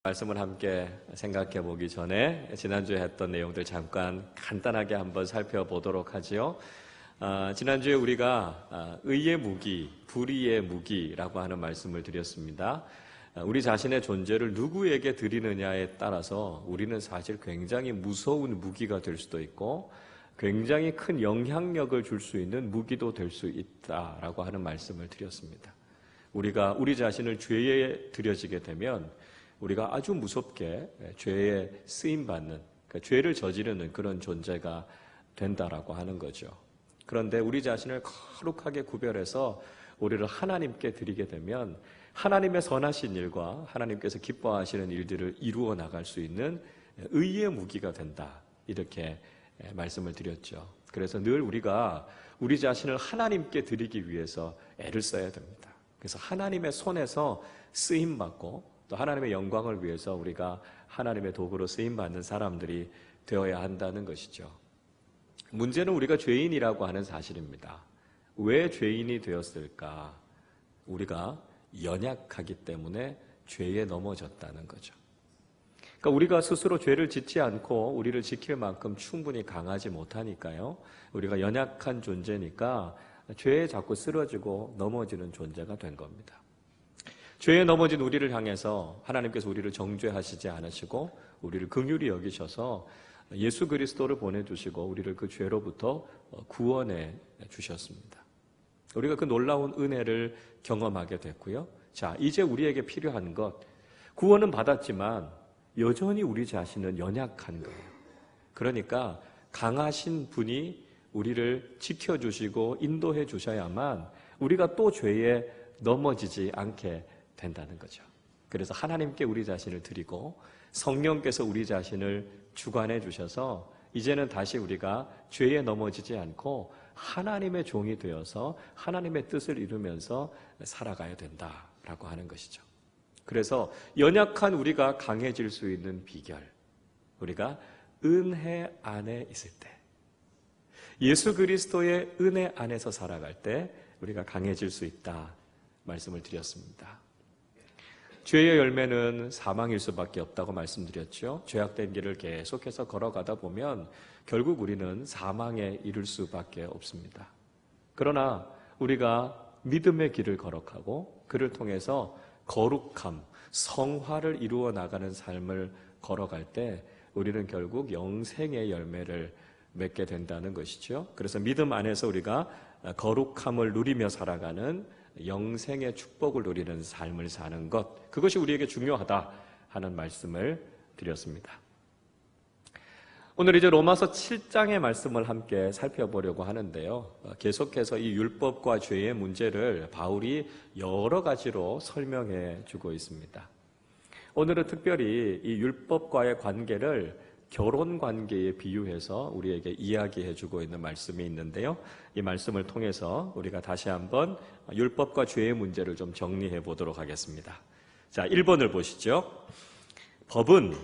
말씀을 함께 생각해 보기 전에 지난주에 했던 내용들 잠깐 간단하게 한번 살펴보도록 하지요. 지난주에 우리가 의의 무기, 불의의 무기라고 하는 말씀을 드렸습니다. 우리 자신의 존재를 누구에게 드리느냐에 따라서 우리는 사실 굉장히 무서운 무기가 될 수도 있고 굉장히 큰 영향력을 줄 수 있는 무기도 될 수 있다라고 하는 말씀을 드렸습니다. 우리가 우리 자신을 죄에 드려지게 되면 우리가 아주 무섭게 죄에 쓰임받는, 그러니까 죄를 저지르는 그런 존재가 된다라고 하는 거죠. 그런데 우리 자신을 거룩하게 구별해서 우리를 하나님께 드리게 되면 하나님의 선하신 일과 하나님께서 기뻐하시는 일들을 이루어 나갈 수 있는 의의 무기가 된다. 이렇게 말씀을 드렸죠. 그래서 늘 우리가 우리 자신을 하나님께 드리기 위해서 애를 써야 됩니다. 그래서 하나님의 손에서 쓰임받고 또 하나님의 영광을 위해서 우리가 하나님의 도구로 쓰임받는 사람들이 되어야 한다는 것이죠. 문제는 우리가 죄인이라고 하는 사실입니다. 왜 죄인이 되었을까? 우리가 연약하기 때문에 죄에 넘어졌다는 거죠. 그러니까 우리가 스스로 죄를 짓지 않고 우리를 지킬 만큼 충분히 강하지 못하니까요. 우리가 연약한 존재니까 죄에 자꾸 쓰러지고 넘어지는 존재가 된 겁니다. 죄에 넘어진 우리를 향해서 하나님께서 우리를 정죄하시지 않으시고 우리를 긍휼히 여기셔서 예수 그리스도를 보내주시고 우리를 그 죄로부터 구원해 주셨습니다. 우리가 그 놀라운 은혜를 경험하게 됐고요. 자, 이제 우리에게 필요한 것, 구원은 받았지만 여전히 우리 자신은 연약한 거예요. 그러니까 강하신 분이 우리를 지켜주시고 인도해 주셔야만 우리가 또 죄에 넘어지지 않게 된다는 거죠. 그래서 하나님께 우리 자신을 드리고 성령께서 우리 자신을 주관해 주셔서 이제는 다시 우리가 죄에 넘어지지 않고 하나님의 종이 되어서 하나님의 뜻을 이루면서 살아가야 된다라고 하는 것이죠. 그래서 연약한 우리가 강해질 수 있는 비결, 우리가 은혜 안에 있을 때, 예수 그리스도의 은혜 안에서 살아갈 때 우리가 강해질 수 있다 말씀을 드렸습니다. 죄의 열매는 사망일 수밖에 없다고 말씀드렸죠. 죄악된 길을 계속해서 걸어가다 보면 결국 우리는 사망에 이를 수밖에 없습니다. 그러나 우리가 믿음의 길을 걸어가고 그를 통해서 거룩함, 성화를 이루어 나가는 삶을 걸어갈 때 우리는 결국 영생의 열매를 맺게 된다는 것이죠. 그래서 믿음 안에서 우리가 거룩함을 누리며 살아가는 영생의 축복을 누리는 삶을 사는 것, 그것이 우리에게 중요하다 하는 말씀을 드렸습니다. 오늘 이제 로마서 7장의 말씀을 함께 살펴보려고 하는데요. 계속해서 이 율법과 죄의 문제를 바울이 여러 가지로 설명해 주고 있습니다. 오늘은 특별히 이 율법과의 관계를 결혼 관계에 비유해서 우리에게 이야기해 주고 있는 말씀이 있는데요. 이 말씀을 통해서 우리가 다시 한번 율법과 죄의 문제를 좀 정리해 보도록 하겠습니다. 자, 1번을 보시죠. 법은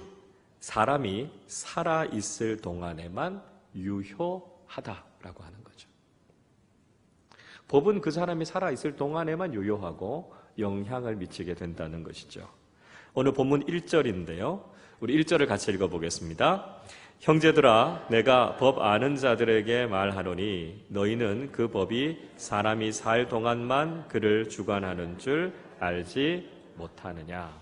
사람이 살아있을 동안에만 유효하다라고 하는 거죠. 법은 그 사람이 살아있을 동안에만 유효하고 영향을 미치게 된다는 것이죠. 오늘 본문 1절인데요. 우리 1절을 같이 읽어보겠습니다. 형제들아, 내가 법 아는 자들에게 말하노니 너희는 그 법이 사람이 살 동안만 그를 주관하는 줄 알지 못하느냐.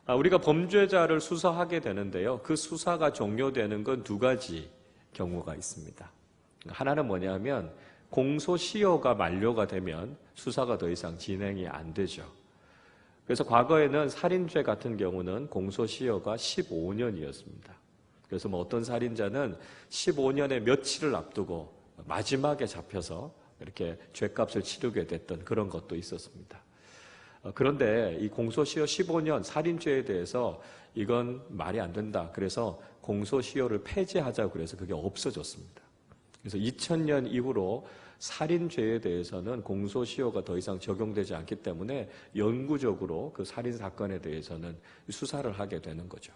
우리가 범죄자를 수사하게 되는데요. 그 수사가 종료되는 건 두 가지 경우가 있습니다. 하나는 뭐냐면 공소시효가 만료가 되면 수사가 더 이상 진행이 안 되죠. 그래서 과거에는 살인죄 같은 경우는 공소시효가 15년이었습니다. 그래서 어떤 살인자는 15년의 며칠을 앞두고 마지막에 잡혀서 이렇게 죄값을 치르게 됐던 그런 것도 있었습니다. 그런데 이 공소시효 15년 살인죄에 대해서 이건 말이 안 된다. 그래서 공소시효를 폐지하자고 그래서 그게 없어졌습니다. 그래서 2000년 이후로 살인죄에 대해서는 공소시효가 더 이상 적용되지 않기 때문에 영구적으로 그 살인사건에 대해서는 수사를 하게 되는 거죠.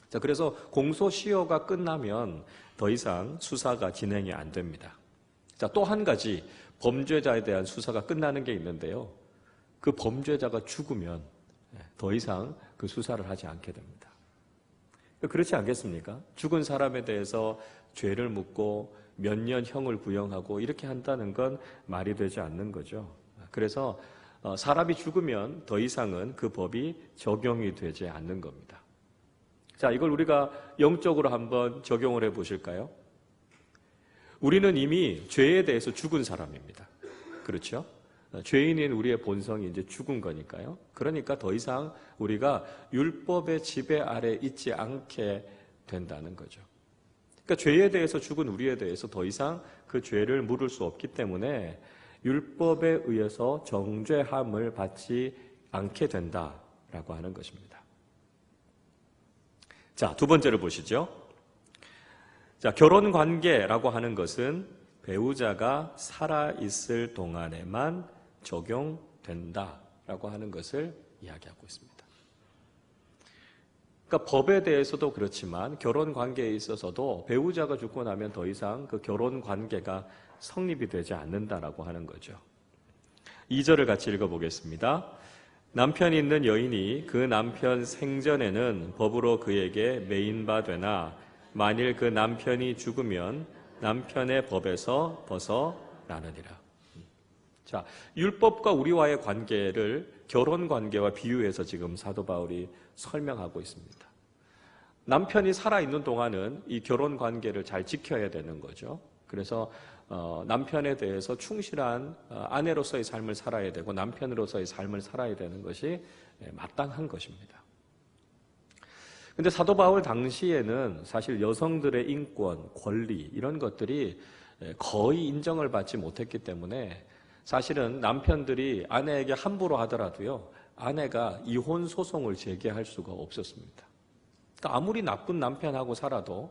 자, 그래서 공소시효가 끝나면 더 이상 수사가 진행이 안 됩니다. 자, 또 한 가지 범죄자에 대한 수사가 끝나는 게 있는데요. 그 범죄자가 죽으면 더 이상 그 수사를 하지 않게 됩니다. 그렇지 않겠습니까? 죽은 사람에 대해서 죄를 묻고 몇 년 형을 구형하고 이렇게 한다는 건 말이 되지 않는 거죠. 그래서 사람이 죽으면 더 이상은 그 법이 적용이 되지 않는 겁니다. 자, 이걸 우리가 영적으로 한번 적용을 해 보실까요? 우리는 이미 죄에 대해서 죽은 사람입니다. 그렇죠? 죄인인 우리의 본성이 이제 죽은 거니까요. 그러니까 더 이상 우리가 율법의 지배 아래 있지 않게 된다는 거죠. 그러니까 죄에 대해서 죽은 우리에 대해서 더 이상 그 죄를 물을 수 없기 때문에 율법에 의해서 정죄함을 받지 않게 된다라고 하는 것입니다. 자, 두 번째로 보시죠. 자, 결혼 관계라고 하는 것은 배우자가 살아있을 동안에만 적용된다라고 하는 것을 이야기하고 있습니다. 그러니까 법에 대해서도 그렇지만 결혼 관계에 있어서도 배우자가 죽고 나면 더 이상 그 결혼 관계가 성립이 되지 않는다라고 하는 거죠. 2절을 같이 읽어보겠습니다. 남편이 있는 여인이 그 남편 생전에는 법으로 그에게 매인바 되나 만일 그 남편이 죽으면 남편의 법에서 벗어나느니라. 자, 율법과 우리와의 관계를 결혼 관계와 비유해서 지금 사도 바울이 설명하고 있습니다. 남편이 살아있는 동안은 이 결혼 관계를 잘 지켜야 되는 거죠. 그래서 남편에 대해서 충실한 아내로서의 삶을 살아야 되고 남편으로서의 삶을 살아야 되는 것이 마땅한 것입니다. 근데 사도 바울 당시에는 사실 여성들의 인권, 권리 이런 것들이 거의 인정을 받지 못했기 때문에 사실은 남편들이 아내에게 함부로 하더라도요, 아내가 이혼 소송을 제기할 수가 없었습니다. 그러니까 아무리 나쁜 남편하고 살아도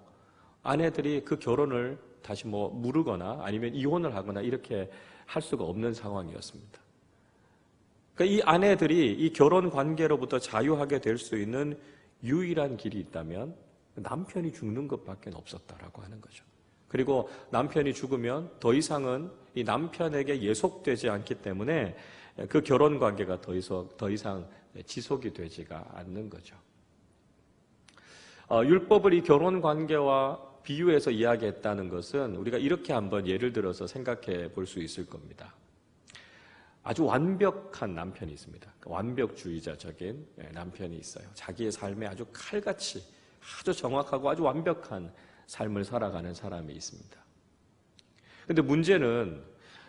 아내들이 그 결혼을 다시 무르거나 아니면 이혼을 하거나 이렇게 할 수가 없는 상황이었습니다. 그러니까 이 아내들이 이 결혼 관계로부터 자유하게 될 수 있는 유일한 길이 있다면 남편이 죽는 것밖에 없었다라고 하는 거죠. 그리고 남편이 죽으면 더 이상은 이 남편에게 예속되지 않기 때문에 그 결혼 관계가 더 이상 지속이 되지가 않는 거죠. 율법을 이 결혼 관계와 비유해서 이야기했다는 것은 우리가 이렇게 한번 예를 들어서 생각해 볼 수 있을 겁니다. 아주 완벽한 남편이 있습니다. 완벽주의자적인 남편이 있어요. 자기의 삶에 아주 칼같이 아주 정확하고 아주 완벽한 삶을 살아가는 사람이 있습니다. 그런데 문제는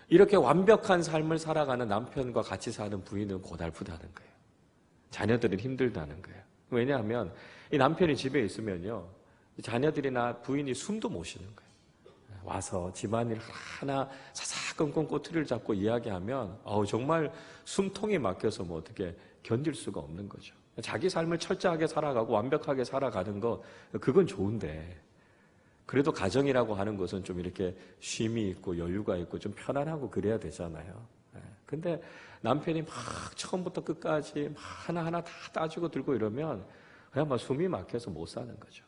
이렇게 완벽한 삶을 살아가는 남편과 같이 사는 부인은 고달프다는 거예요. 자녀들은 힘들다는 거예요. 왜냐하면 이 남편이 집에 있으면요, 자녀들이나 부인이 숨도 못 쉬는 거예요. 와서 집안일 하나 사사건건 꼬투리를 잡고 이야기하면 정말 숨통이 막혀서 어떻게 견딜 수가 없는 거죠. 자기 삶을 철저하게 살아가고 완벽하게 살아가는 거 그건 좋은데 그래도 가정이라고 하는 것은 좀 이렇게 쉼이 있고 여유가 있고 좀 편안하고 그래야 되잖아요. 근데 남편이 막 처음부터 끝까지 막 하나하나 다 따지고 들고 이러면 그냥 막 숨이 막혀서 못 사는 거죠.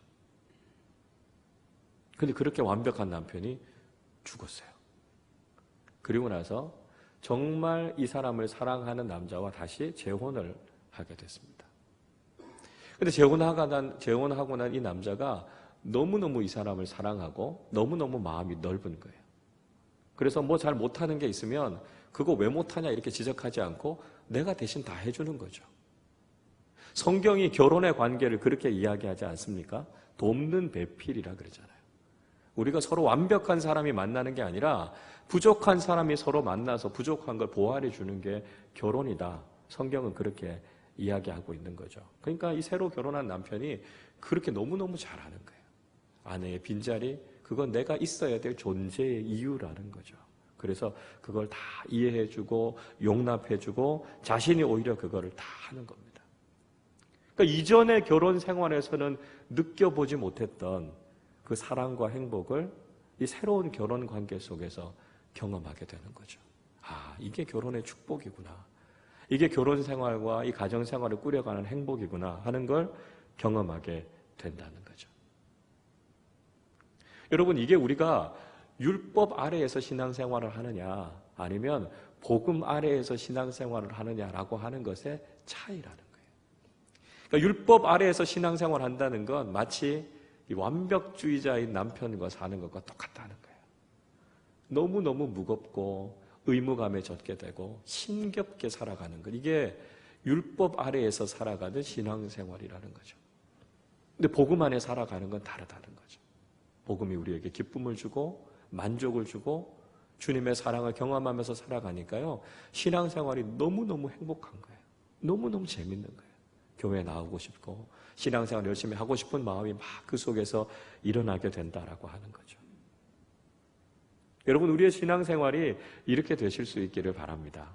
근데 그렇게 완벽한 남편이 죽었어요. 그리고 나서 정말 이 사람을 사랑하는 남자와 다시 재혼을 하게 됐습니다. 근데 재혼하고 난 이 남자가 너무너무 이 사람을 사랑하고 너무너무 마음이 넓은 거예요. 그래서 잘 못하는 게 있으면 그거 왜 못하냐 이렇게 지적하지 않고 내가 대신 다 해주는 거죠. 성경이 결혼의 관계를 그렇게 이야기하지 않습니까? 돕는 배필이라 그러잖아요. 우리가 서로 완벽한 사람이 만나는 게 아니라 부족한 사람이 서로 만나서 부족한 걸 보완해 주는 게 결혼이다. 성경은 그렇게 이야기하고 있는 거죠. 그러니까 이 새로 결혼한 남편이 그렇게 너무너무 잘하는 거예요. 아내의 빈자리, 그건 내가 있어야 될 존재의 이유라는 거죠. 그래서 그걸 다 이해해주고 용납해주고 자신이 오히려 그거를 다 하는 겁니다. 그러니까 이전의 결혼 생활에서는 느껴보지 못했던 그 사랑과 행복을 이 새로운 결혼 관계 속에서 경험하게 되는 거죠. 이게 결혼의 축복이구나. 이게 결혼 생활과 이 가정 생활을 꾸려가는 행복이구나 하는 걸 경험하게 된다는 거죠. 여러분, 이게 우리가 율법 아래에서 신앙생활을 하느냐 아니면 복음 아래에서 신앙생활을 하느냐라고 하는 것의 차이라는 거예요. 그러니까 율법 아래에서 신앙생활 한다는 건 마치 이 완벽주의자인 남편과 사는 것과 똑같다는 거예요. 너무너무 무겁고 의무감에 젖게 되고 힘겹게 살아가는 것. 이게 율법 아래에서 살아가는 신앙생활이라는 거죠. 근데 복음 안에 살아가는 건 다르다는 거죠. 복음이 우리에게 기쁨을 주고 만족을 주고 주님의 사랑을 경험하면서 살아가니까요. 신앙생활이 너무너무 행복한 거예요. 너무너무 재밌는 거예요. 교회 나오고 싶고 신앙생활 열심히 하고 싶은 마음이 막 그 속에서 일어나게 된다라고 하는 거죠. 여러분, 우리의 신앙생활이 이렇게 되실 수 있기를 바랍니다.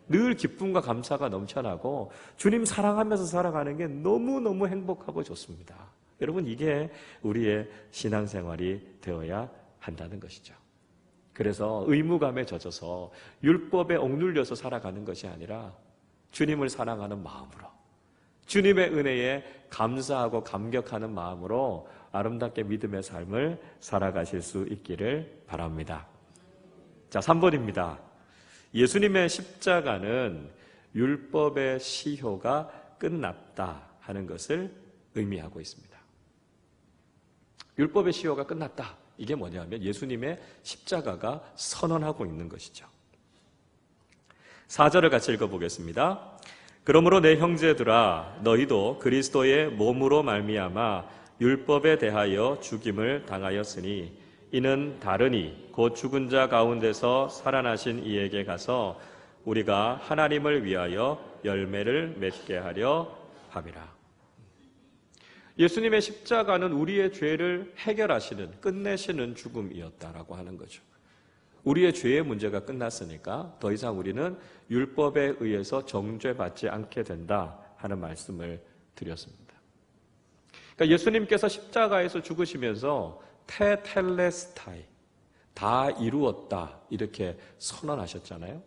늘 기쁨과 감사가 넘쳐나고 주님 사랑하면서 살아가는 게 너무너무 행복하고 좋습니다. 여러분, 이게 우리의 신앙생활이 되어야 한다는 것이죠. 그래서 의무감에 젖어서 율법에 억눌려서 살아가는 것이 아니라 주님을 사랑하는 마음으로, 주님의 은혜에 감사하고 감격하는 마음으로 아름답게 믿음의 삶을 살아가실 수 있기를 바랍니다. 자, 3번입니다. 예수님의 십자가는 율법의 시효가 끝났다 하는 것을 의미하고 있습니다. 율법의 시효가 끝났다. 이게 뭐냐면 예수님의 십자가가 선언하고 있는 것이죠. 4절을 같이 읽어보겠습니다. 그러므로 내 형제들아 너희도 그리스도의 몸으로 말미암아 율법에 대하여 죽임을 당하였으니 이는 다르니 곧 죽은 자 가운데서 살아나신 이에게 가서 우리가 하나님을 위하여 열매를 맺게 하려 함이라. 예수님의 십자가는 우리의 죄를 해결하시는, 끝내시는 죽음이었다라고 하는 거죠. 우리의 죄의 문제가 끝났으니까 더 이상 우리는 율법에 의해서 정죄받지 않게 된다 하는 말씀을 드렸습니다. 그러니까 예수님께서 십자가에서 죽으시면서 테텔레스타이, 다 이루었다 이렇게 선언하셨잖아요.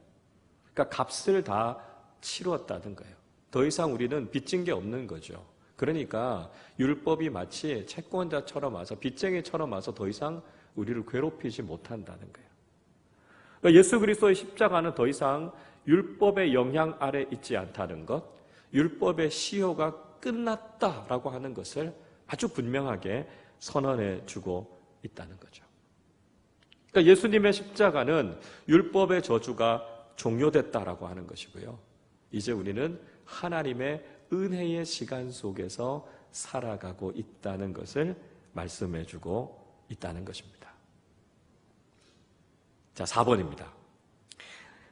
그러니까 값을 다 치루었다는 거예요. 더 이상 우리는 빚진 게 없는 거죠. 그러니까 율법이 마치 채권자처럼 와서 빚쟁이처럼 와서 더 이상 우리를 괴롭히지 못한다는 거예요. 그러니까 예수 그리스도의 십자가는 더 이상 율법의 영향 아래 있지 않다는 것, 율법의 시효가 끝났다라고 하는 것을 아주 분명하게 선언해 주고 있다는 거죠. 그러니까 예수님의 십자가는 율법의 저주가 종료됐다라고 하는 것이고요. 이제 우리는 하나님의 은혜의 시간 속에서 살아가고 있다는 것을 말씀해 주고 있다는 것입니다. 자, 4번입니다.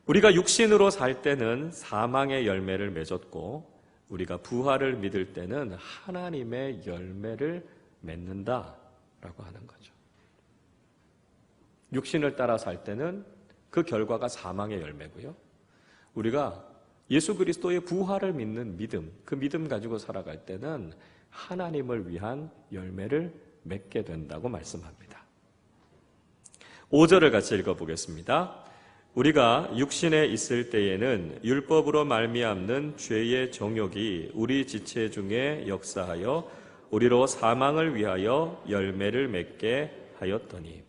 우리가 육신으로 살 때는 사망의 열매를 맺었고 우리가 부활을 믿을 때는 하나님의 열매를 맺는다라고 하는 거죠. 육신을 따라 살 때는 그 결과가 사망의 열매고요. 우리가 예수 그리스도의 부활을 믿는 믿음, 그 믿음 가지고 살아갈 때는 하나님을 위한 열매를 맺게 된다고 말씀합니다. 5절을 같이 읽어보겠습니다. 우리가 육신에 있을 때에는 율법으로 말미암는 죄의 정욕이 우리 지체 중에 역사하여 우리로 사망을 위하여 열매를 맺게 하였더니,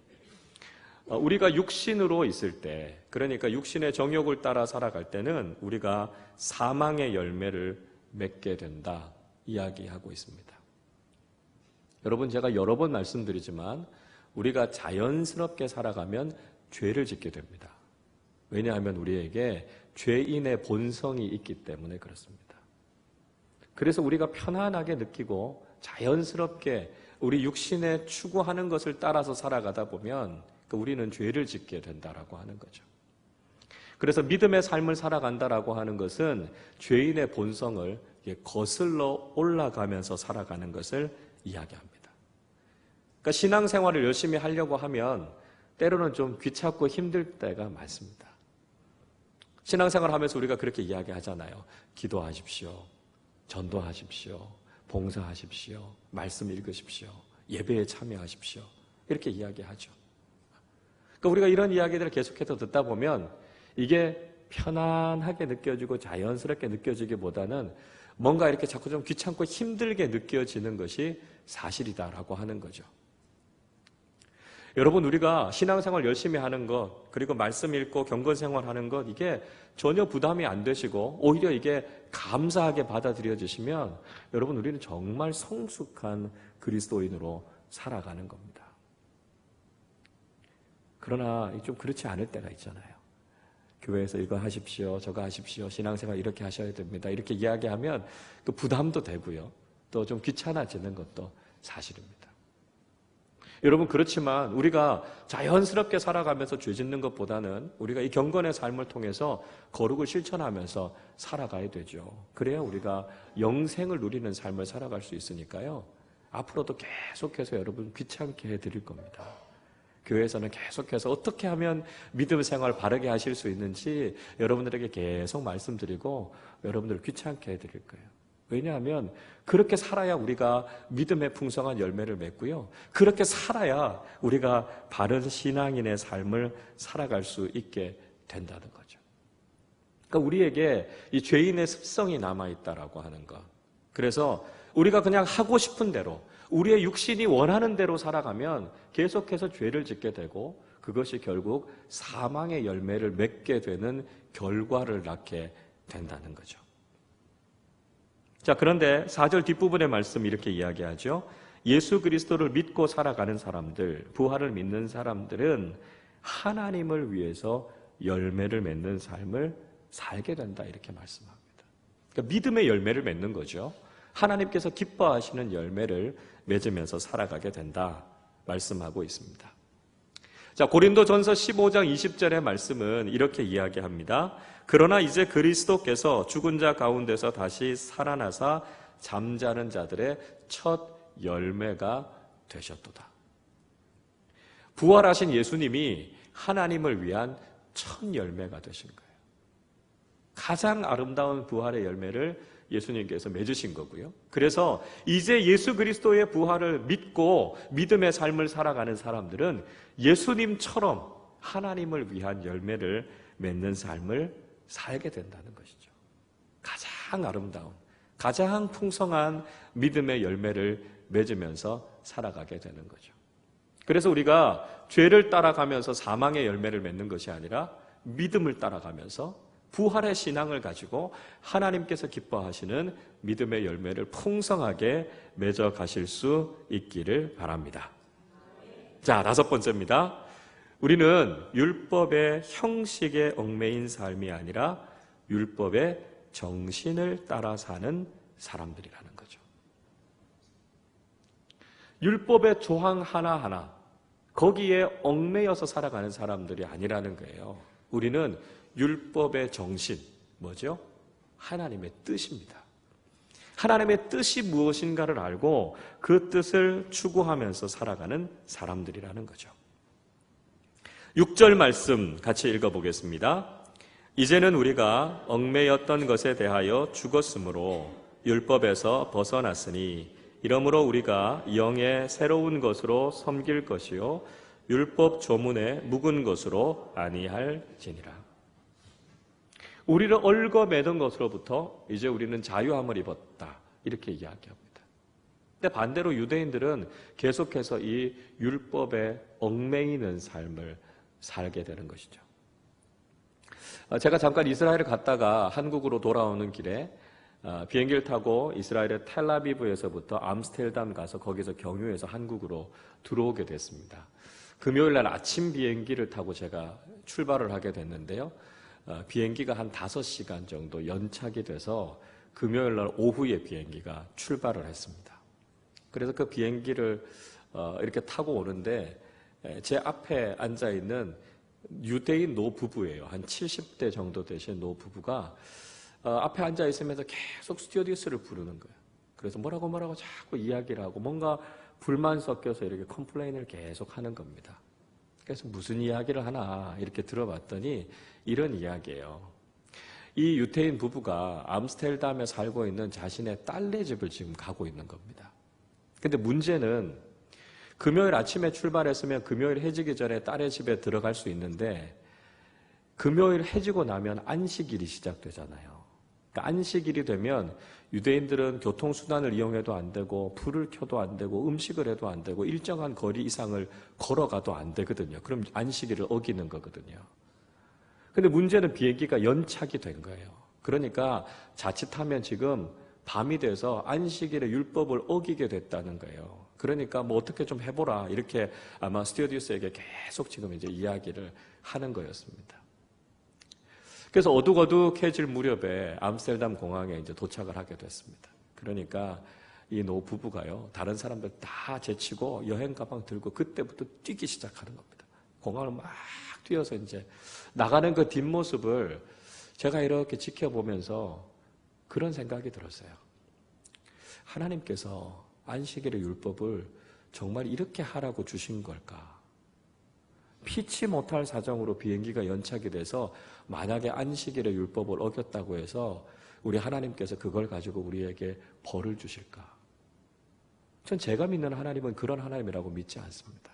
우리가 육신으로 있을 때, 그러니까 육신의 정욕을 따라 살아갈 때는 우리가 사망의 열매를 맺게 된다 이야기하고 있습니다. 여러분, 제가 여러 번 말씀드리지만 우리가 자연스럽게 살아가면 죄를 짓게 됩니다. 왜냐하면 우리에게 죄인의 본성이 있기 때문에 그렇습니다. 그래서 우리가 편안하게 느끼고 자연스럽게 우리 육신에 추구하는 것을 따라서 살아가다 보면 우리는 죄를 짓게 된다라고 하는 거죠. 그래서 믿음의 삶을 살아간다라고 하는 것은 죄인의 본성을 거슬러 올라가면서 살아가는 것을 이야기합니다. 그러니까 신앙생활을 열심히 하려고 하면 때로는 좀 귀찮고 힘들 때가 많습니다. 신앙생활 하면서 우리가 그렇게 이야기하잖아요. 기도하십시오. 전도하십시오. 봉사하십시오. 말씀 읽으십시오. 예배에 참여하십시오. 이렇게 이야기하죠. 그러니까 우리가 이런 이야기들을 계속해서 듣다 보면 이게 편안하게 느껴지고 자연스럽게 느껴지기보다는 뭔가 이렇게 자꾸 좀 귀찮고 힘들게 느껴지는 것이 사실이다라고 하는 거죠. 여러분, 우리가 신앙생활 열심히 하는 것, 그리고 말씀 읽고 경건생활 하는 것, 이게 전혀 부담이 안 되시고 오히려 이게 감사하게 받아들여지시면 여러분, 우리는 정말 성숙한 그리스도인으로 살아가는 겁니다. 그러나 좀 그렇지 않을 때가 있잖아요. 교회에서 이거 하십시오, 저거 하십시오, 신앙생활 이렇게 하셔야 됩니다, 이렇게 이야기하면 그 부담도 되고요, 또 좀 귀찮아지는 것도 사실입니다. 여러분, 그렇지만 우리가 자연스럽게 살아가면서 죄 짓는 것보다는 우리가 이 경건의 삶을 통해서 거룩을 실천하면서 살아가야 되죠. 그래야 우리가 영생을 누리는 삶을 살아갈 수 있으니까요, 앞으로도 계속해서 여러분 귀찮게 해드릴 겁니다. 교회에서는 계속해서 어떻게 하면 믿음 생활 바르게 하실 수 있는지 여러분들에게 계속 말씀드리고 여러분들을 귀찮게 해드릴 거예요. 왜냐하면 그렇게 살아야 우리가 믿음의 풍성한 열매를 맺고요, 그렇게 살아야 우리가 바른 신앙인의 삶을 살아갈 수 있게 된다는 거죠. 그러니까 우리에게 이 죄인의 습성이 남아있다라고 하는 것, 그래서 우리가 그냥 하고 싶은 대로 우리의 육신이 원하는 대로 살아가면 계속해서 죄를 짓게 되고 그것이 결국 사망의 열매를 맺게 되는 결과를 낳게 된다는 거죠. 자, 그런데 4절 뒷부분의 말씀 이렇게 이야기하죠. 예수 그리스도를 믿고 살아가는 사람들, 부활을 믿는 사람들은 하나님을 위해서 열매를 맺는 삶을 살게 된다, 이렇게 말씀합니다. 그러니까 믿음의 열매를 맺는 거죠. 하나님께서 기뻐하시는 열매를 맺으면서 살아가게 된다 말씀하고 있습니다. 자, 고린도전서 15장 20절의 말씀은 이렇게 이야기합니다. 그러나 이제 그리스도께서 죽은 자 가운데서 다시 살아나사 잠자는 자들의 첫 열매가 되셨도다. 부활하신 예수님이 하나님을 위한 첫 열매가 되신 거예요. 가장 아름다운 부활의 열매를 예수님께서 맺으신 거고요. 그래서 이제 예수 그리스도의 부활을 믿고 믿음의 삶을 살아가는 사람들은 예수님처럼 하나님을 위한 열매를 맺는 삶을 살게 된다는 것이죠. 가장 아름다운, 가장 풍성한 믿음의 열매를 맺으면서 살아가게 되는 거죠. 그래서 우리가 죄를 따라가면서 사망의 열매를 맺는 것이 아니라 믿음을 따라가면서 부활의 신앙을 가지고 하나님께서 기뻐하시는 믿음의 열매를 풍성하게 맺어 가실 수 있기를 바랍니다. 자, 5번째입니다. 우리는 율법의 형식에 얽매인 삶이 아니라 율법의 정신을 따라 사는 사람들이라는 거죠. 율법의 조항 하나하나 거기에 얽매여서 살아가는 사람들이 아니라는 거예요. 우리는 율법의 정신, 뭐죠? 하나님의 뜻입니다. 하나님의 뜻이 무엇인가를 알고 그 뜻을 추구하면서 살아가는 사람들이라는 거죠. 6절 말씀 같이 읽어보겠습니다. 이제는 우리가 얽매였던 것에 대하여 죽었으므로 율법에서 벗어났으니 이러므로 우리가 영의 새로운 것으로 섬길 것이요 율법 조문에 묵은 것으로 아니할지니라. 우리를 얽어매던 것으로부터 이제 우리는 자유함을 입었다, 이렇게 이야기합니다. 근데 반대로 유대인들은 계속해서 이 율법에 얽매이는 삶을 살게 되는 것이죠. 제가 잠깐 이스라엘을 갔다가 한국으로 돌아오는 길에 비행기를 타고 이스라엘의 텔아비브에서부터 암스테르담 가서 거기서 경유해서 한국으로 들어오게 됐습니다. 금요일 날 아침 비행기를 타고 제가 출발을 하게 됐는데요. 비행기가 한 5시간 정도 연착이 돼서 금요일 날 오후에 비행기가 출발을 했습니다. 그래서 그 비행기를 이렇게 타고 오는데 제 앞에 앉아있는 유대인 노부부예요. 한 70대 정도 되신 노부부가 앞에 앉아있으면서 계속 스튜어디스를 부르는 거예요. 그래서 뭐라고 자꾸 이야기를 하고 뭔가 불만 섞여서 이렇게 컴플레인을 계속 하는 겁니다. 그래서 무슨 이야기를 하나 이렇게 들어봤더니 이런 이야기예요. 이 유태인 부부가 암스테르담에 살고 있는 자신의 딸네 집을 지금 가고 있는 겁니다. 근데 문제는 금요일 아침에 출발했으면 금요일 해지기 전에 딸의 집에 들어갈 수 있는데 금요일 해지고 나면 안식일이 시작되잖아요. 그러니까 안식일이 되면 유대인들은 교통수단을 이용해도 안 되고 불을 켜도 안 되고 음식을 해도 안 되고 일정한 거리 이상을 걸어가도 안 되거든요. 그럼 안식일을 어기는 거거든요. 근데 문제는 비행기가 연착이 된 거예요. 그러니까 자칫하면 지금 밤이 돼서 안식일의 율법을 어기게 됐다는 거예요. 그러니까 뭐 어떻게 좀 해보라 이렇게 아마 스튜어디스에게 계속 지금 이제 이야기를 하는 거였습니다. 그래서 어둑어둑해질 무렵에 암스테르담 공항에 이제 도착을 하게 됐습니다. 그러니까 이 노 부부가요, 다른 사람들 다 제치고 여행 가방 들고 그때부터 뛰기 시작하는 겁니다. 공항을 막 뛰어서 이제 나가는 그 뒷모습을 제가 이렇게 지켜보면서 그런 생각이 들었어요. 하나님께서 안식일의 율법을 정말 이렇게 하라고 주신 걸까? 피치 못할 사정으로 비행기가 연착이 돼서 만약에 안식일의 율법을 어겼다고 해서 우리 하나님께서 그걸 가지고 우리에게 벌을 주실까? 전 제가 믿는 하나님은 그런 하나님이라고 믿지 않습니다.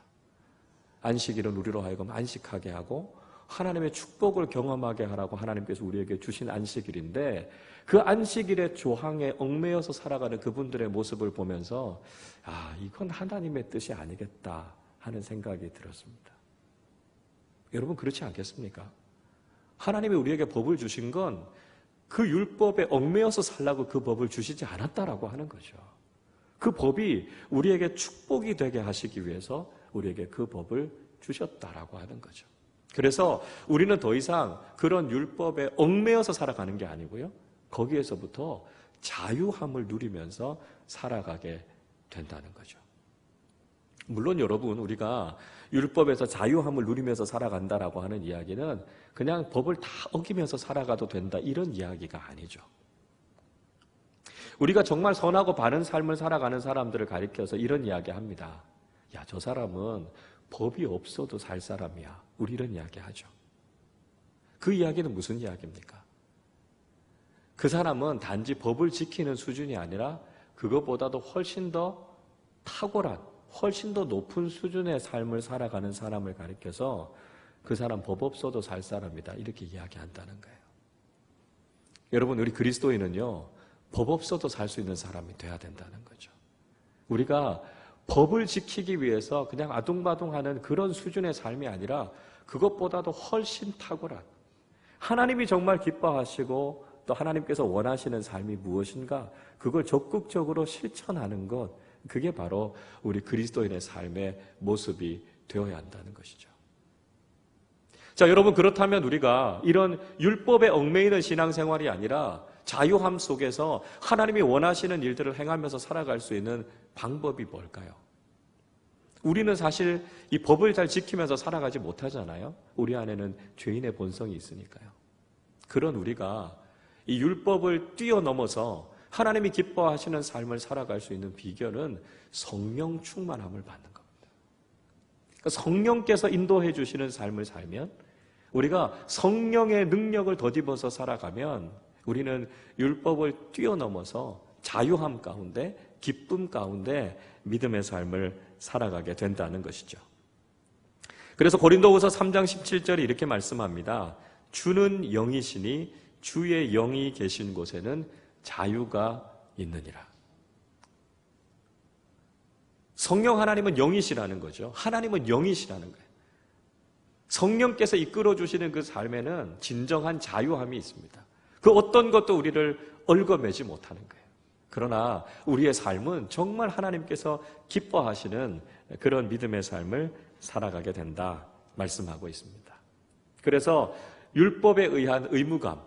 안식일은 우리로 하여금 안식하게 하고 하나님의 축복을 경험하게 하라고 하나님께서 우리에게 주신 안식일인데 그 안식일의 조항에 얽매여서 살아가는 그분들의 모습을 보면서 이건 하나님의 뜻이 아니겠다 하는 생각이 들었습니다. 여러분 그렇지 않겠습니까? 하나님이 우리에게 법을 주신 건 그 율법에 얽매여서 살라고 그 법을 주시지 않았다라고 하는 거죠. 그 법이 우리에게 축복이 되게 하시기 위해서 우리에게 그 법을 주셨다라고 하는 거죠. 그래서 우리는 더 이상 그런 율법에 얽매여서 살아가는 게 아니고요. 거기에서부터 자유함을 누리면서 살아가게 된다는 거죠. 물론 여러분 우리가 율법에서 자유함을 누리면서 살아간다라고 하는 이야기는 그냥 법을 다 어기면서 살아가도 된다 이런 이야기가 아니죠. 우리가 정말 선하고 바른 삶을 살아가는 사람들을 가리켜서 이런 이야기합니다. 야, 저 사람은 법이 없어도 살 사람이야. 우리 이런 이야기하죠. 그 이야기는 무슨 이야기입니까? 그 사람은 단지 법을 지키는 수준이 아니라 그것보다도 훨씬 더 탁월한 훨씬 더 높은 수준의 삶을 살아가는 사람을 가리켜서 그 사람 법 없어도 살 사람이다 이렇게 이야기한다는 거예요. 여러분 우리 그리스도인은요 법 없어도 살 수 있는 사람이 돼야 된다는 거죠. 우리가 법을 지키기 위해서 그냥 아둥바둥하는 그런 수준의 삶이 아니라 그것보다도 훨씬 탁월한 하나님이 정말 기뻐하시고 또 하나님께서 원하시는 삶이 무엇인가 그걸 적극적으로 실천하는 것 그게 바로 우리 그리스도인의 삶의 모습이 되어야 한다는 것이죠. 자, 여러분 그렇다면 우리가 이런 율법에 얽매이는 신앙생활이 아니라 자유함 속에서 하나님이 원하시는 일들을 행하면서 살아갈 수 있는 방법이 뭘까요? 우리는 사실 이 법을 잘 지키면서 살아가지 못하잖아요. 우리 안에는 죄인의 본성이 있으니까요. 그런 우리가 이 율법을 뛰어넘어서 하나님이 기뻐하시는 삶을 살아갈 수 있는 비결은 성령 충만함을 받는 겁니다. 그러니까 성령께서 인도해 주시는 삶을 살면 우리가 성령의 능력을 덧입어서 살아가면 우리는 율법을 뛰어넘어서 자유함 가운데 기쁨 가운데 믿음의 삶을 살아가게 된다는 것이죠. 그래서 고린도후서 3장 17절이 이렇게 말씀합니다. 주는 영이시니 주의 영이 계신 곳에는 자유가 있느니라. 성령 하나님은 영이시라는 거죠. 하나님은 영이시라는 거예요. 성령께서 이끌어 주시는 그 삶에는 진정한 자유함이 있습니다. 그 어떤 것도 우리를 얽어매지 못하는 거예요. 그러나 우리의 삶은 정말 하나님께서 기뻐하시는 그런 믿음의 삶을 살아가게 된다 말씀하고 있습니다. 그래서 율법에 의한 의무감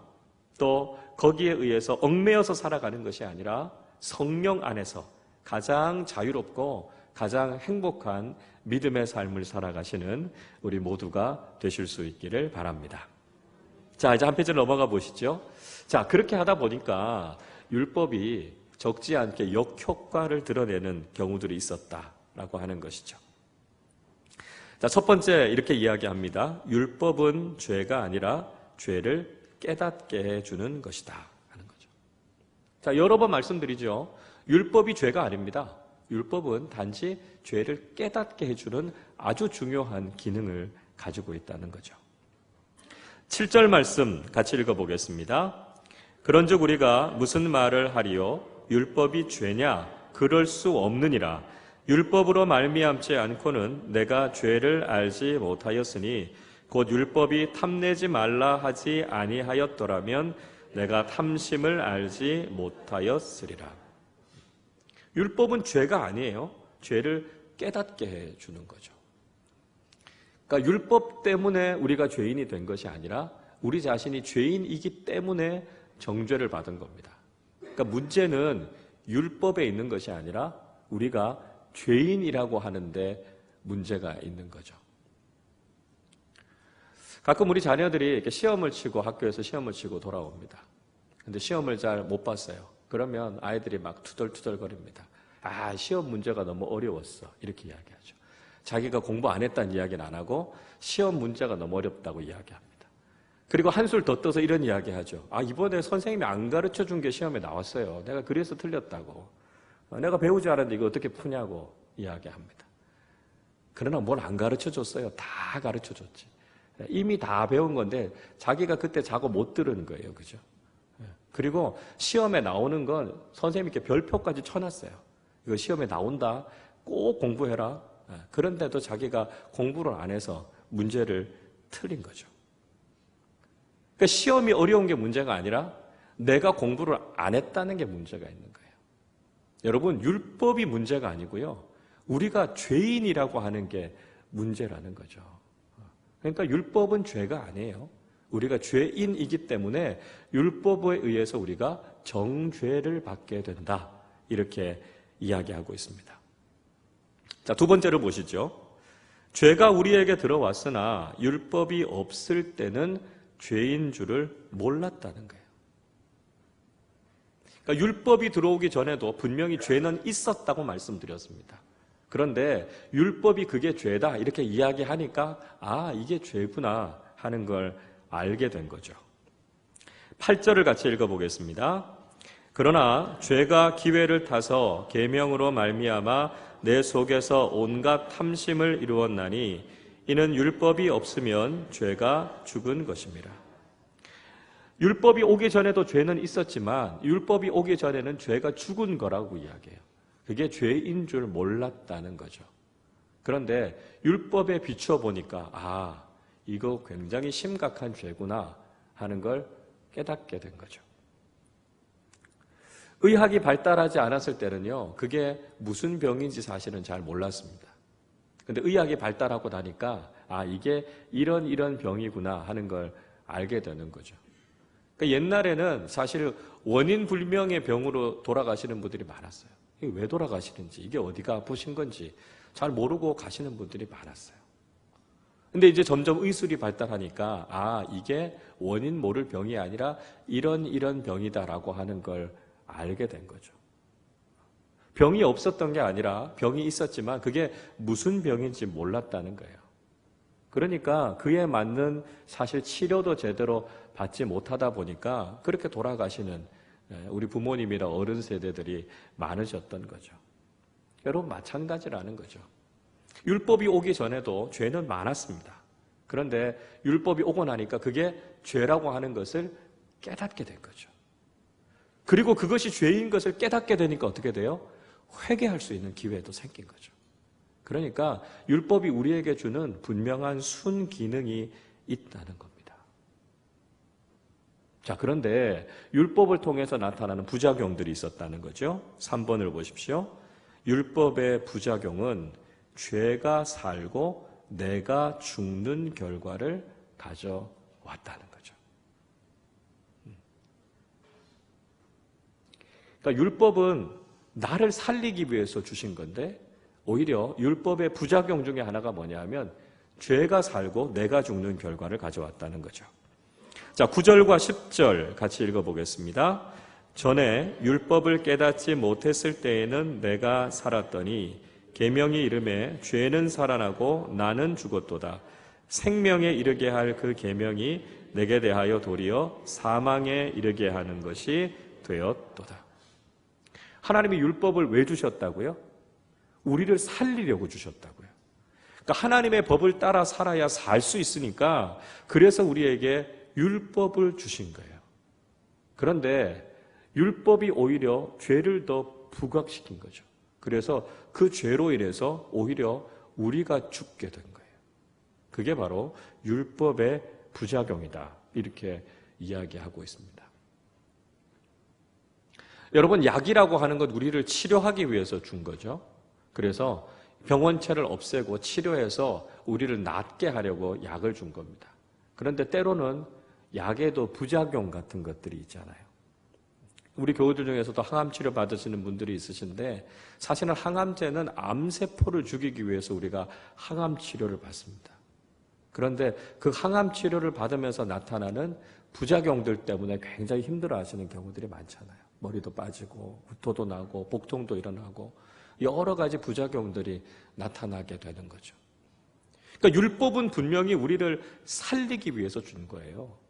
또 거기에 의해서 얽매여서 살아가는 것이 아니라 성령 안에서 가장 자유롭고 가장 행복한 믿음의 삶을 살아가시는 우리 모두가 되실 수 있기를 바랍니다. 자, 이제 한 페이지 넘어가 보시죠. 자, 그렇게 하다 보니까 율법이 적지 않게 역효과를 드러내는 경우들이 있었다라고 하는 것이죠. 자, 첫 번째 이렇게 이야기합니다. 율법은 죄가 아니라 죄를 깨닫게 해주는 것이다 하는 거죠. 자, 여러 번 말씀드리죠. 율법이 죄가 아닙니다. 율법은 단지 죄를 깨닫게 해주는 아주 중요한 기능을 가지고 있다는 거죠. 7절 말씀 같이 읽어보겠습니다. 그런즉 우리가 무슨 말을 하리요? 율법이 죄냐? 그럴 수 없느니라. 율법으로 말미암지 않고는 내가 죄를 알지 못하였으니 곧 율법이 탐내지 말라 하지 아니하였더라면 내가 탐심을 알지 못하였으리라. 율법은 죄가 아니에요. 죄를 깨닫게 해주는 거죠. 그러니까 율법 때문에 우리가 죄인이 된 것이 아니라 우리 자신이 죄인이기 때문에 정죄를 받은 겁니다. 그러니까 문제는 율법에 있는 것이 아니라 우리가 죄인이라고 하는데 문제가 있는 거죠. 가끔 우리 자녀들이 이렇게 시험을 치고 학교에서 시험을 치고 돌아옵니다. 근데 시험을 잘 못 봤어요. 그러면 아이들이 막 투덜투덜거립니다. 아, 시험 문제가 너무 어려웠어. 이렇게 이야기하죠. 자기가 공부 안 했다는 이야기는 안 하고 시험 문제가 너무 어렵다고 이야기합니다. 그리고 한술 더 떠서 이런 이야기하죠. 아, 이번에 선생님이 안 가르쳐 준 게 시험에 나왔어요. 내가 그래서 틀렸다고. 내가 배우지 않았는데 이거 어떻게 푸냐고 이야기합니다. 그러나 뭘 안 가르쳐 줬어요. 다 가르쳐 줬지. 이미 다 배운 건데 자기가 그때 자고 못 들은 거예요. 그죠? 그리고 시험에 나오는 건 선생님께 별표까지 쳐놨어요. 이거 시험에 나온다. 꼭 공부해라. 그런데도 자기가 공부를 안 해서 문제를 틀린 거죠. 그러니까 시험이 어려운 게 문제가 아니라 내가 공부를 안 했다는 게 문제가 있는 거예요. 여러분, 율법이 문제가 아니고요. 우리가 죄인이라고 하는 게 문제라는 거죠. 그러니까 율법은 죄가 아니에요. 우리가 죄인이기 때문에 율법에 의해서 우리가 정죄를 받게 된다. 이렇게 이야기하고 있습니다. 자, 두 번째로 보시죠. 죄가 우리에게 들어왔으나 율법이 없을 때는 죄인 줄을 몰랐다는 거예요. 그러니까 율법이 들어오기 전에도 분명히 죄는 있었다고 말씀드렸습니다. 그런데 율법이 그게 죄다 이렇게 이야기하니까 아, 이게 죄구나 하는 걸 알게 된 거죠. 8절을 같이 읽어보겠습니다. 그러나 죄가 기회를 타서 계명으로 말미암아 내 속에서 온갖 탐심을 이루었나니 이는 율법이 없으면 죄가 죽은 것입니다. 율법이 오기 전에도 죄는 있었지만 율법이 오기 전에는 죄가 죽은 거라고 이야기해요. 그게 죄인 줄 몰랐다는 거죠. 그런데 율법에 비추어 보니까 아, 이거 굉장히 심각한 죄구나 하는 걸 깨닫게 된 거죠. 의학이 발달하지 않았을 때는요, 그게 무슨 병인지 사실은 잘 몰랐습니다. 근데 의학이 발달하고 나니까 아, 이게 이런 병이구나 하는 걸 알게 되는 거죠. 그러니까 옛날에는 사실 원인 불명의 병으로 돌아가시는 분들이 많았어요. 이게 왜 돌아가시는지, 이게 어디가 아프신 건지 잘 모르고 가시는 분들이 많았어요. 근데 이제 점점 의술이 발달하니까 아, 이게 원인 모를 병이 아니라 이런 병이다라고 하는 걸 알게 된 거죠. 병이 없었던 게 아니라 병이 있었지만 그게 무슨 병인지 몰랐다는 거예요. 그러니까 그에 맞는 사실 치료도 제대로 받지 못하다 보니까 그렇게 돌아가시는 우리 부모님이나 어른 세대들이 많으셨던 거죠. 여러분, 마찬가지라는 거죠. 율법이 오기 전에도 죄는 많았습니다. 그런데 율법이 오고 나니까 그게 죄라고 하는 것을 깨닫게 된 거죠. 그리고 그것이 죄인 것을 깨닫게 되니까 어떻게 돼요? 회개할 수 있는 기회도 생긴 거죠. 그러니까 율법이 우리에게 주는 분명한 순기능이 있다는 겁니다. 자, 그런데 율법을 통해서 나타나는 부작용들이 있었다는 거죠. 3번을 보십시오. 율법의 부작용은 죄가 살고 내가 죽는 결과를 가져왔다는 거죠. 그러니까 율법은 나를 살리기 위해서 주신 건데 오히려 율법의 부작용 중에 하나가 뭐냐 하면 죄가 살고 내가 죽는 결과를 가져왔다는 거죠. 자, 9절과 10절 같이 읽어보겠습니다. 전에 율법을 깨닫지 못했을 때에는 내가 살았더니 계명이 이르매 죄는 살아나고 나는 죽었도다. 생명에 이르게 할 그 계명이 내게 대하여 도리어 사망에 이르게 하는 것이 되었도다. 하나님이 율법을 왜 주셨다고요? 우리를 살리려고 주셨다고요. 그러니까 하나님의 법을 따라 살아야 살 수 있으니까 그래서 우리에게 율법을 주신 거예요. 그런데 율법이 오히려 죄를 더 부각시킨 거죠. 그래서 그 죄로 인해서 오히려 우리가 죽게 된 거예요. 그게 바로 율법의 부작용이다. 이렇게 이야기하고 있습니다. 여러분, 약이라고 하는 건 우리를 치료하기 위해서 준 거죠. 그래서 병원체를 없애고 치료해서 우리를 낫게 하려고 약을 준 겁니다. 그런데 때로는 약에도 부작용 같은 것들이 있잖아요. 우리 교우들 중에서도 항암치료 받으시는 분들이 있으신데 사실은 항암제는 암세포를 죽이기 위해서 우리가 항암치료를 받습니다. 그런데 그 항암치료를 받으면서 나타나는 부작용들 때문에 굉장히 힘들어하시는 경우들이 많잖아요. 머리도 빠지고 구토도 나고 복통도 일어나고 여러 가지 부작용들이 나타나게 되는 거죠. 그러니까 율법은 분명히 우리를 살리기 위해서 준 거예요.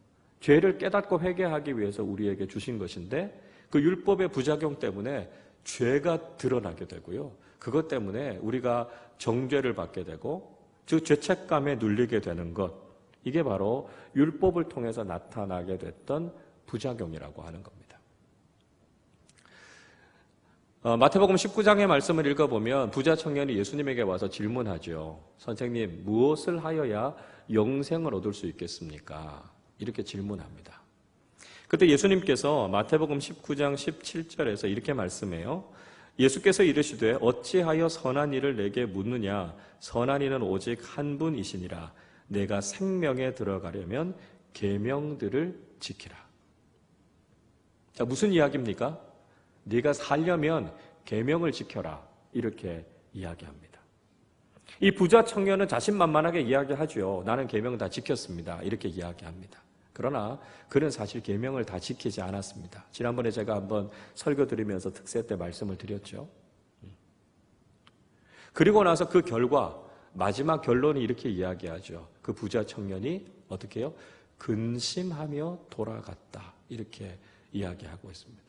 죄를 깨닫고 회개하기 위해서 우리에게 주신 것인데 그 율법의 부작용 때문에 죄가 드러나게 되고요. 그것 때문에 우리가 정죄를 받게 되고 즉 죄책감에 눌리게 되는 것, 이게 바로 율법을 통해서 나타나게 됐던 부작용이라고 하는 겁니다. 마태복음 19장의 말씀을 읽어보면 부자 청년이 예수님에게 와서 질문하죠. 선생님, 무엇을 하여야 영생을 얻을 수 있겠습니까? 이렇게 질문합니다. 그때 예수님께서 마태복음 19장 17절에서 이렇게 말씀해요. 예수께서 이르시되 어찌하여 선한 일을 내게 묻느냐? 선한 이는 오직 한 분이시니라. 내가 생명에 들어가려면 계명들을 지키라. 자, 무슨 이야기입니까? 네가 살려면 계명을 지켜라. 이렇게 이야기합니다. 이 부자 청년은 자신만만하게 이야기하죠. 나는 계명 다 지켰습니다. 이렇게 이야기합니다. 그러나 그는 사실 계명을 다 지키지 않았습니다. 지난번에 제가 한번 설교 드리면서 특세 때 말씀을 드렸죠. 그리고 나서 그 결과 마지막 결론이 이렇게 이야기하죠. 그 부자 청년이 어떻게 해요? 근심하며 돌아갔다. 이렇게 이야기하고 있습니다.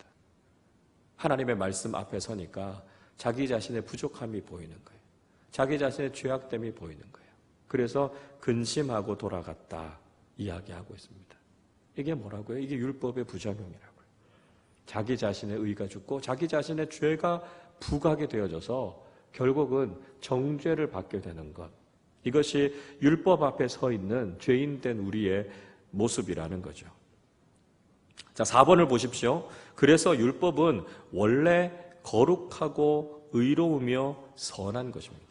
하나님의 말씀 앞에 서니까 자기 자신의 부족함이 보이는 거예요. 자기 자신의 죄악됨이 보이는 거예요. 그래서 근심하고 돌아갔다 이야기하고 있습니다. 이게 뭐라고요? 이게 율법의 부작용이라고요. 자기 자신의 의가 죽고 자기 자신의 죄가 부각이 되어져서 결국은 정죄를 받게 되는 것. 이것이 율법 앞에 서 있는 죄인된 우리의 모습이라는 거죠. 자, 4번을 보십시오. 그래서 율법은 원래 거룩하고 의로우며 선한 것입니다.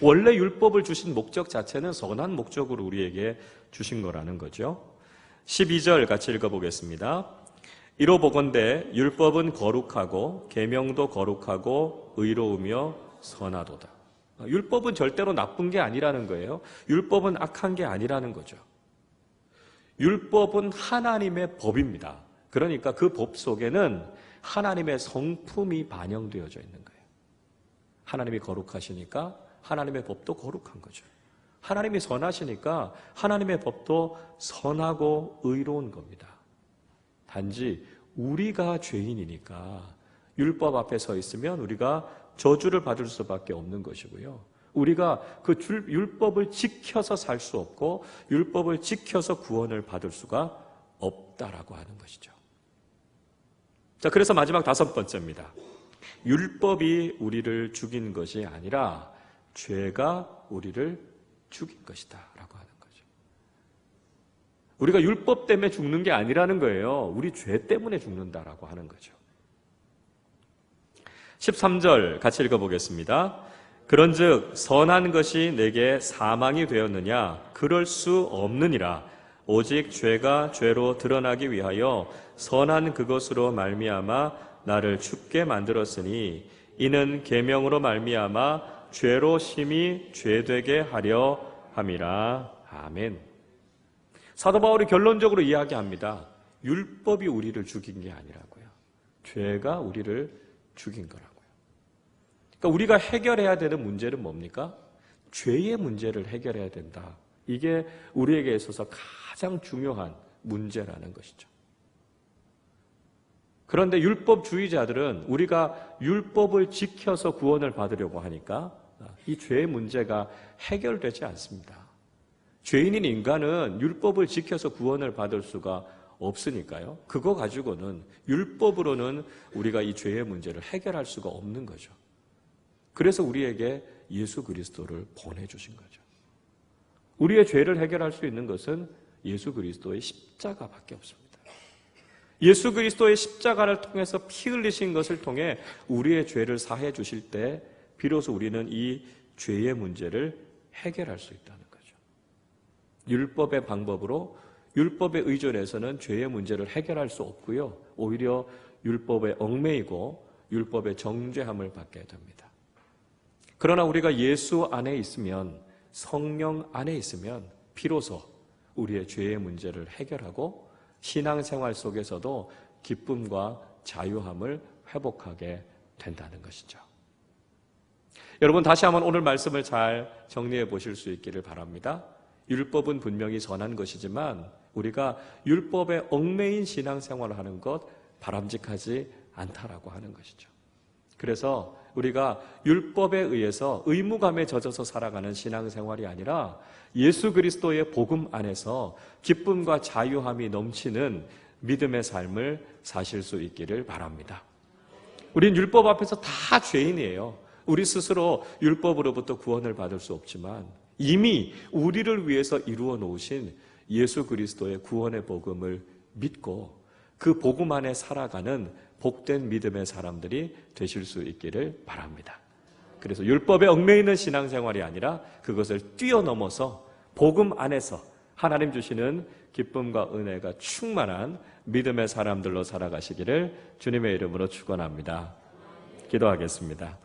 원래 율법을 주신 목적 자체는 선한 목적으로 우리에게 주신 거라는 거죠. 12절 같이 읽어보겠습니다. 이로 보건대 율법은 거룩하고 계명도 거룩하고 의로우며 선하도다. 율법은 절대로 나쁜 게 아니라는 거예요. 율법은 악한 게 아니라는 거죠. 율법은 하나님의 법입니다. 그러니까 그 법 속에는 하나님의 성품이 반영되어져 있는 거예요. 하나님이 거룩하시니까 하나님의 법도 거룩한 거죠. 하나님이 선하시니까 하나님의 법도 선하고 의로운 겁니다. 단지 우리가 죄인이니까 율법 앞에 서 있으면 우리가 저주를 받을 수밖에 없는 것이고요. 우리가 그 율법을 지켜서 살 수 없고 율법을 지켜서 구원을 받을 수가 없다라고 하는 것이죠. 자, 그래서 마지막 5번째입니다. 율법이 우리를 죽인 것이 아니라 죄가 우리를 죽인 것이다 라고 하는 거죠. 우리가 율법 때문에 죽는 게 아니라는 거예요. 우리 죄 때문에 죽는다라고 하는 거죠. 13절 같이 읽어보겠습니다. 그런즉 선한 것이 내게 사망이 되었느냐? 그럴 수 없느니라. 오직 죄가 죄로 드러나기 위하여 선한 그것으로 말미암아 나를 죽게 만들었으니 이는 계명으로 말미암아 죄로 심히 죄되게 하려 함이라. 아멘. 사도 바울이 결론적으로 이야기합니다. 율법이 우리를 죽인 게 아니라고요. 죄가 우리를 죽인 거라고요. 그러니까 우리가 해결해야 되는 문제는 뭡니까? 죄의 문제를 해결해야 된다. 이게 우리에게 있어서 가장 중요한 문제라는 것이죠. 그런데 율법주의자들은 우리가 율법을 지켜서 구원을 받으려고 하니까 이 죄의 문제가 해결되지 않습니다. 죄인인 인간은 율법을 지켜서 구원을 받을 수가 없으니까요. 그거 가지고는 율법으로는 우리가 이 죄의 문제를 해결할 수가 없는 거죠. 그래서 우리에게 예수 그리스도를 보내주신 거죠. 우리의 죄를 해결할 수 있는 것은 예수 그리스도의 십자가밖에 없습니다. 예수 그리스도의 십자가를 통해서 피 흘리신 것을 통해 우리의 죄를 사해 주실 때 비로소 우리는 이 죄의 문제를 해결할 수 있다는 거죠. 율법의 방법으로 율법에 의존해서는 죄의 문제를 해결할 수 없고요. 오히려 율법에 얽매이고 율법의 정죄함을 받게 됩니다. 그러나 우리가 예수 안에 있으면, 성령 안에 있으면 비로소 우리의 죄의 문제를 해결하고 신앙생활 속에서도 기쁨과 자유함을 회복하게 된다는 것이죠. 여러분, 다시 한번 오늘 말씀을 잘 정리해 보실 수 있기를 바랍니다. 율법은 분명히 선한 것이지만 우리가 율법에 얽매인 신앙생활을 하는 것 바람직하지 않다라고 하는 것이죠. 그래서 우리가 율법에 의해서 의무감에 젖어서 살아가는 신앙생활이 아니라 예수 그리스도의 복음 안에서 기쁨과 자유함이 넘치는 믿음의 삶을 사실 수 있기를 바랍니다. 우린 율법 앞에서 다 죄인이에요. 우리 스스로 율법으로부터 구원을 받을 수 없지만 이미 우리를 위해서 이루어 놓으신 예수 그리스도의 구원의 복음을 믿고 그 복음 안에 살아가는 복된 믿음의 사람들이 되실 수 있기를 바랍니다. 그래서 율법에 얽매이는 신앙생활이 아니라 그것을 뛰어넘어서 복음 안에서 하나님 주시는 기쁨과 은혜가 충만한 믿음의 사람들로 살아가시기를 주님의 이름으로 축원합니다. 기도하겠습니다.